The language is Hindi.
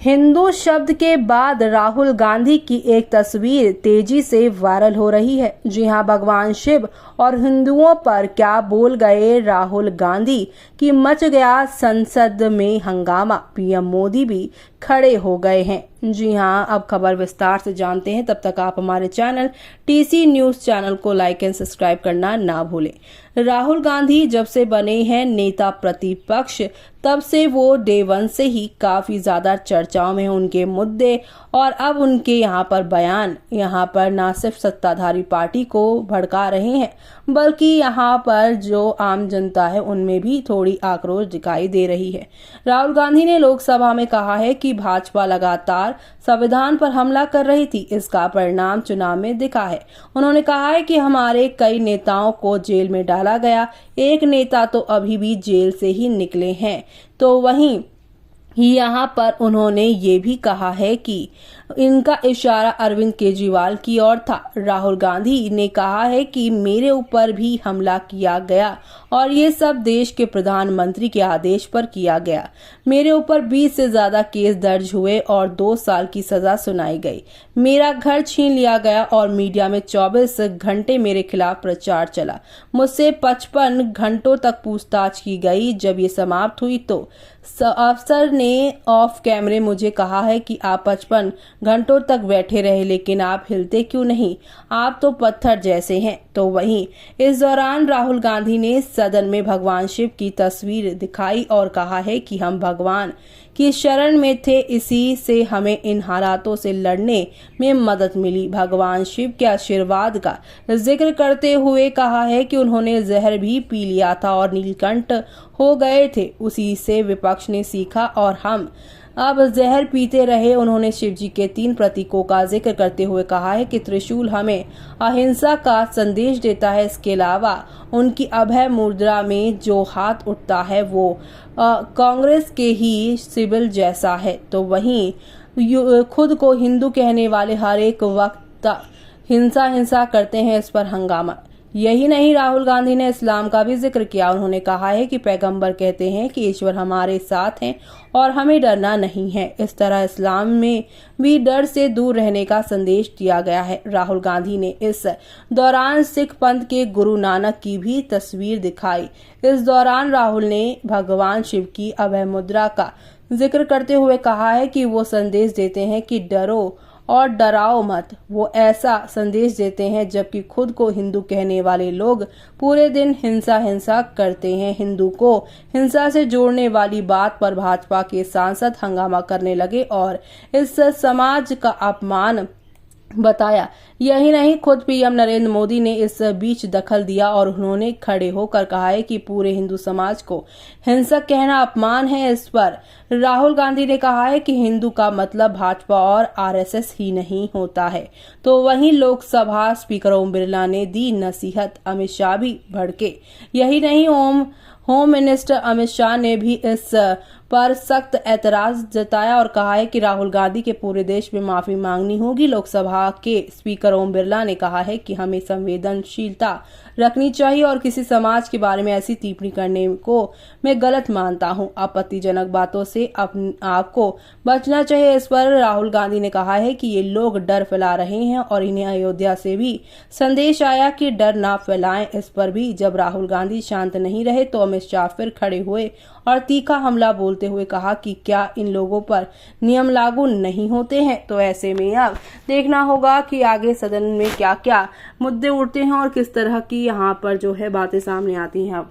हिंदू शब्द के बाद राहुल गांधी की एक तस्वीर तेजी से वायरल हो रही है। जी हां, भगवान शिव और हिंदुओं पर क्या बोल गए राहुल गांधी कि मच गया संसद में हंगामा, पीएम मोदी भी खड़े हो गए हैं। जी हां, अब खबर विस्तार से जानते हैं। तब तक आप हमारे चैनल टीसी न्यूज चैनल को लाइक एंड सब्सक्राइब करना ना भूलें। राहुल गांधी जब से बने हैं नेता प्रतिपक्ष, तब से वो डे वन से ही काफी ज्यादा चर्चाओं में उनके मुद्दे और अब उनके यहाँ पर बयान यहाँ पर न सिर्फ सत्ताधारी पार्टी को भड़का रहे हैं, बल्कि यहाँ पर जो आम जनता है उनमें भी थोड़ी आक्रोश दिखाई दे रही है। राहुल गांधी ने लोकसभा में कहा है कि भाजपा लगातार संविधान पर हमला कर रही थी, इसका परिणाम चुनाव में दिखा है। उन्होंने कहा है कि हमारे कई नेताओं को जेल में डाला गया, एक नेता तो अभी भी जेल से ही निकले हैं। तो वहीं यहाँ पर उन्होंने ये भी कहा है कि इनका इशारा अरविंद केजरीवाल की ओर था। राहुल गांधी ने कहा है कि मेरे ऊपर भी हमला किया गया और ये सब देश के प्रधानमंत्री के आदेश पर किया गया। मेरे ऊपर 20 से ज्यादा केस दर्ज हुए और 2 साल की सजा सुनाई गई। मेरा घर छीन लिया गया और मीडिया में 24 घंटे मेरे खिलाफ प्रचार चला। मुझसे 55 घंटों तक पूछताछ की गई। जब ये समाप्त हुई तो अफसर ने ऑफ कैमरे मुझे कहा है कि आप 55 घंटों तक बैठे रहे, लेकिन आप हिलते क्यों नहीं, आप तो पत्थर जैसे हैं। तो वहीं इस दौरान राहुल गांधी ने सदन में भगवान शिव की तस्वीर दिखाई और कहा है कि हम भगवान की शरण में थे, इसी से हमें इन हालातों से लड़ने में मदद मिली। भगवान शिव के आशीर्वाद का जिक्र करते हुए कहा है कि उन्होंने जहर भी पी लिया था और नीलकंठ हो गए थे, उसी से विपक्ष ने सीखा और हम अब जहर पीते रहे। उन्होंने शिव जी के 3 प्रतीकों का जिक्र करते हुए कहा है कि त्रिशूल हमें अहिंसा का संदेश देता है। इसके अलावा उनकी अभय मुद्रा में जो हाथ उठता है वो कांग्रेस के ही सिबिल जैसा है। तो वहीं खुद को हिंदू कहने वाले हर एक वक्त हिंसा करते हैं, इस पर हंगामा। यही नहीं, राहुल गांधी ने इस्लाम का भी जिक्र किया। उन्होंने कहा है कि पैगंबर कहते हैं कि ईश्वर हमारे साथ हैं और हमें डरना नहीं है। इस तरह इस्लाम में भी डर से दूर रहने का संदेश दिया गया है। राहुल गांधी ने इस दौरान सिख पंथ के गुरु नानक की भी तस्वीर दिखाई। इस दौरान राहुल ने भगवान शिव की अभय मुद्रा का जिक्र करते हुए कहा है कि वो संदेश देते हैं कि डरो और डराओ मत। वो ऐसा संदेश देते हैं, जबकि खुद को हिंदू कहने वाले लोग पूरे दिन हिंसा करते हैं। हिंदू को हिंसा से जोड़ने वाली बात पर भाजपा के सांसद हंगामा करने लगे और इस समाज का अपमान बताया। यही नहीं, खुद पीएम नरेंद्र मोदी ने इस बीच दखल दिया और उन्होंने खड़े होकर कहा है कि पूरे हिंदू समाज को हिंसक कहना अपमान है। इस पर राहुल गांधी ने कहा है कि हिंदू का मतलब भाजपा और आरएसएस ही नहीं होता है। तो वहीं लोकसभा स्पीकर ओम बिरला ने दी नसीहत, अमित शाह भी भड़के। यही नहीं, होम मिनिस्टर अमित शाह ने भी इस पर सख्त ऐतराज जताया और कहा है कि राहुल गांधी के पूरे देश में माफी मांगनी होगी। लोकसभा के स्पीकर ओम बिरला ने कहा है कि हमें संवेदनशीलता रखनी चाहिए और किसी समाज के बारे में ऐसी टिप्पणी करने को मैं गलत मानता हूं। आपत्तिजनक बातों से आपको बचना चाहिए। इस पर राहुल गांधी ने कहा है कि ये लोग डर फैला रहे हैं और इन्हें अयोध्या से भी संदेश आया कि डर ना फैलाएं। इस पर भी जब राहुल गांधी शांत नहीं रहे तो अमित शाह फिर खड़े हुए और तीखा हमला बोलते हुए कहा कि क्या इन लोगों पर नियम लागू नहीं होते हैं। तो ऐसे में अब देखना होगा कि आगे सदन में क्या क्या मुद्दे उठते हैं और किस तरह की यहाँ पर जो है बातें सामने आती हैं। अब